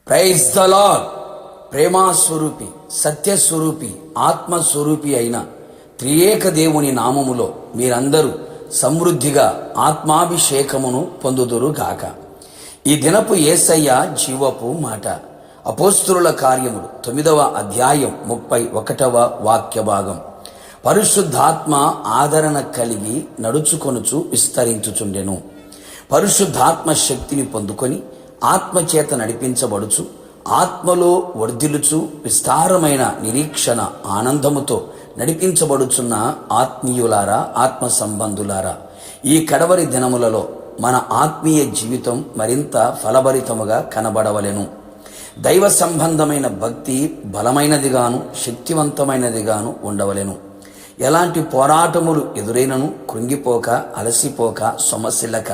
Praise the Lord. ప్రేమాస్వరూపి, సత్యస్వరూపి, ఆత్మస్వరూపి అయిన త్రియేక దేవుని నామములో మీరందరూ సమృద్ధిగా ఆత్మాభిషేకమును పొందుదురుగాక. ఈ దినపు యేసయ్య జీవపు మాట. అపోస్తుల కార్యములు 9వ అధ్యాయం 31వ వాక్య భాగం. పరిశుద్ధాత్మ ఆదరణ కలిగి నడుచుకొనుచు విస్తరించుచుండెను. పరిశుద్ధాత్మ శక్తిని పొందుకొని ఆత్మచేత నడిపించబడుచు ఆత్మలో వర్ధిల్లుచు విస్తారమైన నిరీక్షణ ఆనందముతో నడిపించబడుచున్న ఆత్మీయులారా, ఆత్మ సంబంధులారా, ఈ కడవరి దినములలో మన ఆత్మీయ జీవితం మరింత ఫలభరితముగా కనబడవలెను. దైవ సంబంధమైన భక్తి బలమైనదిగాను శక్తివంతమైనదిగాను ఉండవలెను. ఎలాంటి పోరాటములు ఎదురైనను కృంగిపోక, అలసిపోక, సొమసిల్లక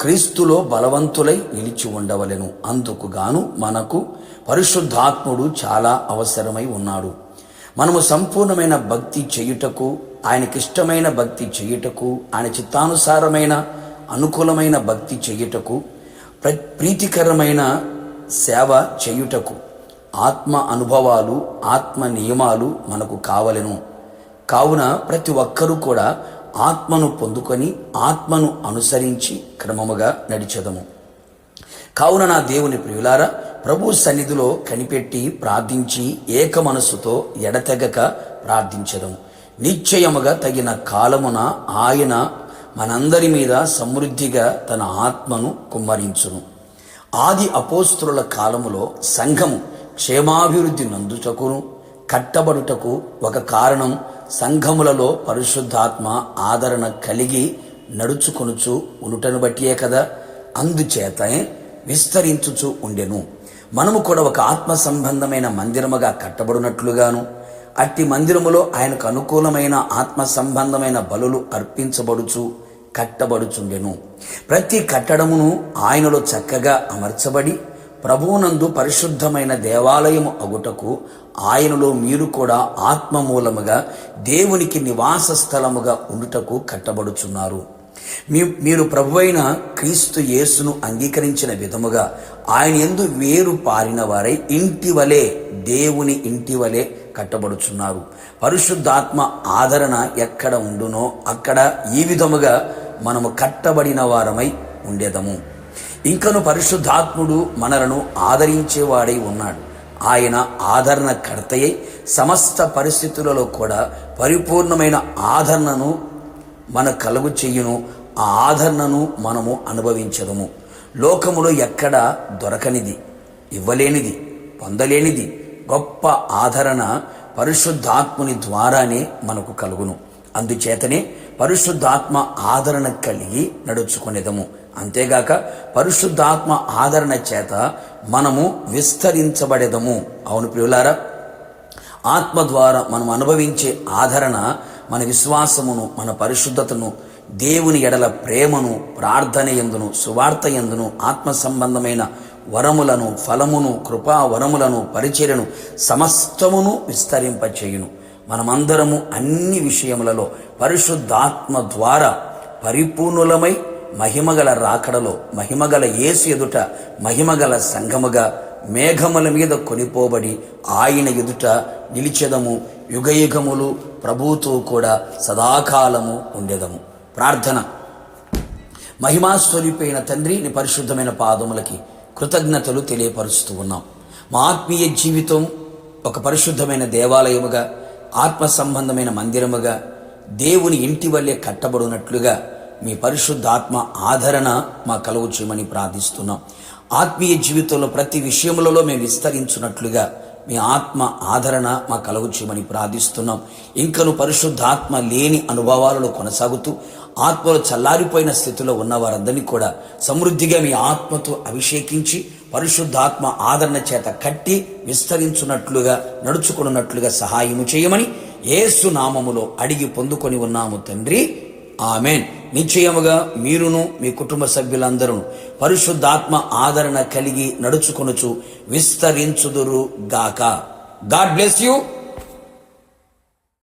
క్రీస్తులో బలవంతులై నిలిచి ఉండవలెను. అందుకు గాను మనకు పరిశుద్ధాత్ముడు చాలా అవసరమై ఉన్నాడు. మనము సంపూర్ణమైన భక్తి చేయుటకు, ఆయనకిష్టమైన భక్తి చేయుటకు, ఆయన చిత్తానుసారమైన అనుకూలమైన భక్తి చేయుటకు, ప్రీతికరమైన సేవ చేయుటకు ఆత్మ అనుభవాలు, ఆత్మ నియమాలు మనకు కావలెను. కావున ప్రతి ఒక్కరూ కూడా ఆత్మను పొందుకొని ఆత్మను అనుసరించి క్రమముగా నడిచెదము. కావున నా దేవుని ప్రియులారా, ప్రభు సన్నిధిలో కనిపెట్టి ప్రార్థించి ఏక మనస్సుతో ఎడతెగక ప్రార్థించెదము. నిశ్చయముగా తగిన కాలమున ఆయన మనందరి మీద సమృద్ధిగా తన ఆత్మను కుమ్మరించును. ఆది అపోస్తుల కాలములో సంఘము క్షేమాభివృద్ధి నందుటకును కట్టబడుటకు ఒక కారణం సంఘములలో పరిశుద్ధాత్మ ఆదరణ కలిగి నడుచుకొనుచు ఉండుటను బట్టియే కదా. అందుచేతనే విస్తరించుచు ఉండెను. మనము కూడా ఒక ఆత్మ సంబంధమైన మందిరముగా కట్టబడినట్లుగాను, అట్టి మందిరములో ఆయనకు అనుకూలమైన ఆత్మ సంబంధమైన బలులు అర్పించబడుచు కట్టబడుచుండెను. ప్రతి కట్టడమును ఆయనలో చక్కగా అమర్చబడి ప్రభువునందు పరిశుద్ధమైన దేవాలయము అగుటకు ఆయనలో మీరు కూడా ఆత్మ మూలముగా దేవునికి నివాస స్థలముగా ఉండుటకు కట్టబడుచున్నారు. మీరు ప్రభువైన క్రీస్తు యేసును అంగీకరించిన విధముగా ఆయన యందు వేరు పారిన వారై ఇంటి వలె, దేవుని ఇంటి వలె కట్టబడుచున్నారు. పరిశుద్ధాత్మ ఆదరణ ఎక్కడ ఉండునో అక్కడ ఈ విధముగా మనము కట్టబడిన వారమై ఉండేదము. ఇంకను పరిశుద్ధాత్ముడు మనలను ఆదరించేవాడై ఉన్నాడు. ఆయన ఆదరణ కర్తయ్యై సమస్త పరిస్థితులలో కూడా పరిపూర్ణమైన ఆదరణను మన కలుగు చెయ్యును. ఆ ఆదరణను మనము అనుభవించదము. లోకములో ఎక్కడ దొరకనిది, ఇవ్వలేనిది, పొందలేనిది గొప్ప ఆదరణ పరిశుద్ధాత్ముని ద్వారానే మనకు కలుగును. అందుచేతనే పరిశుద్ధాత్మ ఆదరణ కలిగి నడుచుకునేదము. అంతేగాక పరిశుద్ధాత్మ ఆదరణ చేత మనము విస్తరించబడేదము. అవును ప్రియులారా, ఆత్మ ద్వారా మనం అనుభవించే ఆదరణ మన విశ్వాసమును, మన పరిశుద్ధతను, దేవుని ఎడల ప్రేమను, ప్రార్థన యందును, సువార్త యందును, ఆత్మ సంబంధమైన వరములను, ఫలమును, కృపా వరములను, పరిచర్యను సమస్తమును విస్తరింపచేయును. మనమందరము అన్ని విషయములలో పరిశుద్ధాత్మ ద్వారా పరిపూర్ణులమై మహిమగల రాకడలో, మహిమగల యేసు ఎదుట మహిమగల సంఘముగా మేఘముల మీద కొనిపోబడి ఆయన ఎదుట నిలిచెదము. యుగయుగములు ప్రభువుతో కూడా సదాకాలము ఉండేదము. ప్రార్థన. మహిమాస్వరూపైన తండ్రి, నీ పరిశుద్ధమైన పాదములకి కృతజ్ఞతలు తెలియపరుస్తూ ఉన్నాం. మా ఆత్మీయ జీవితం ఒక పరిశుద్ధమైన దేవాలయముగా, ఆత్మ సంబంధమైన మందిరముగా, దేవుని ఇంటి వల్లే కట్టబడినట్లుగా మీ పరిశుద్ధాత్మ ఆదరణ మా కలుగు చేయమని ప్రార్థిస్తున్నాం. ఆత్మీయ జీవితంలో ప్రతి విషయములలో మేము విస్తరించున్నట్లుగా మీ ఆత్మ ఆదరణ మా కలుగు చేయమని ప్రార్థిస్తున్నాం. ఇంకను పరిశుద్ధాత్మ లేని అనుభవాలలో కొనసాగుతూ ఆత్మలో చల్లారిపోయిన స్థితిలో ఉన్న వారందరినీ కూడా సమృద్ధిగా మీ ఆత్మతో అభిషేకించి పరిశుద్ధాత్మ ఆదరణ చేత కట్టి విస్తరించున్నట్లుగా, నడుచుకున్నట్లుగా సహాయము చేయమని యేసు నామములో అడిగి పొందుకొని ఉన్నాము తండ్రి. ఆమెన్. నిశ్చయముగా మీరును మీ కుటుంబ సభ్యులందరూ పరిశుద్ధాత్మ ఆదరణ కలిగి నడుచుకొనుచు విస్తరించుదురు గాక. God bless you.